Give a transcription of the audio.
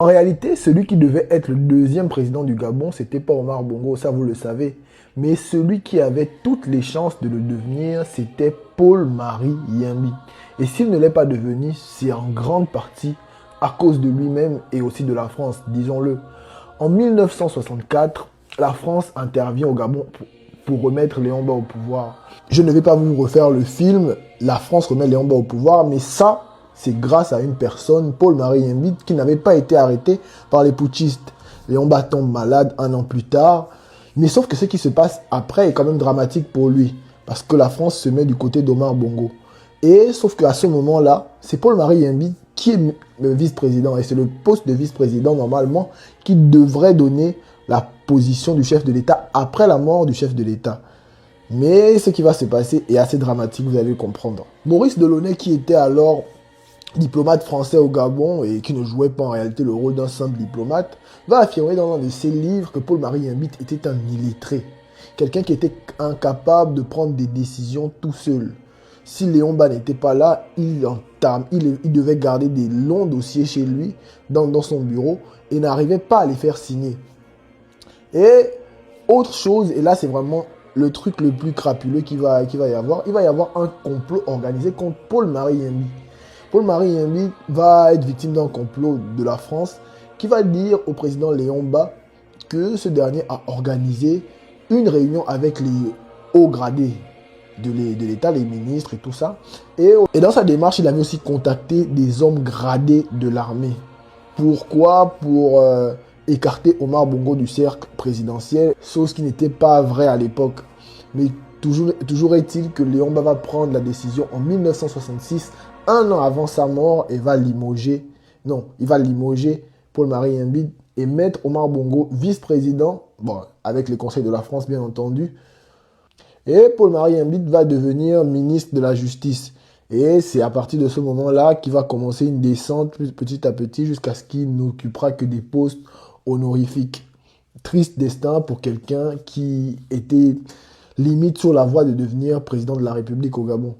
En réalité, celui qui devait être le deuxième président du Gabon, c'était pas Omar Bongo, ça vous le savez. Mais celui qui avait toutes les chances de le devenir, c'était Paul-Marie Yimbi. Et s'il ne l'est pas devenu, c'est en grande partie à cause de lui-même et aussi de la France, disons-le. En 1964, la France intervient au Gabon pour remettre Léon Mba au pouvoir. Je ne vais pas vous refaire le film La France remet Léon Mba au pouvoir, mais ça, c'est grâce à une personne, Paul-Marie Yimbi, qui n'avait pas été arrêté par les putschistes. Léon Mba tombe malade un an plus tard, mais sauf que ce qui se passe après est quand même dramatique pour lui, parce que la France se met du côté d'Omar Bongo. Et sauf qu'à ce moment-là, c'est Paul-Marie Yimbi qui est le vice-président, et c'est le poste de vice-président normalement qui devrait donner la position du chef de l'État après la mort du chef de l'État. Mais ce qui va se passer est assez dramatique, vous allez le comprendre. Maurice Delaunay, qui était alors diplomate français au Gabon et qui ne jouait pas en réalité le rôle d'un simple diplomate, va affirmer dans un de ses livres que Paul-Marie Yimbi était un illettré. Quelqu'un qui était incapable de prendre des décisions tout seul. Si Léon Mba n'était pas là, il devait garder des longs dossiers chez lui, dans son bureau, et n'arrivait pas à les faire signer. Et autre chose, et là c'est vraiment le truc le plus crapuleux qu'il va y avoir, il va y avoir un complot organisé contre Paul-Marie Yimbi. Paul-Marie Yimbi va être victime d'un complot de la France qui va dire au président Léon Mba que ce dernier a organisé une réunion avec les hauts gradés de l'État, les ministres et tout ça. Et dans sa démarche, il avait aussi contacté des hommes gradés de l'armée. Pourquoi? Pour écarter Omar Bongo du cercle présidentiel, chose qui n'était pas vraie à l'époque. Mais toujours est-il que Léon Mba va prendre la décision en 1966, un an avant sa mort, et va limoger Paul-Marie Yimbi et mettre Omar Bongo vice-président, bon, avec les conseils de la France bien entendu. Et Paul-Marie Yimbi va devenir ministre de la Justice. Et c'est à partir de ce moment-là qu'il va commencer une descente petit à petit jusqu'à ce qu'il n'occupera que des postes honorifiques. Triste destin pour quelqu'un qui était limite sur la voie de devenir président de la République au Gabon.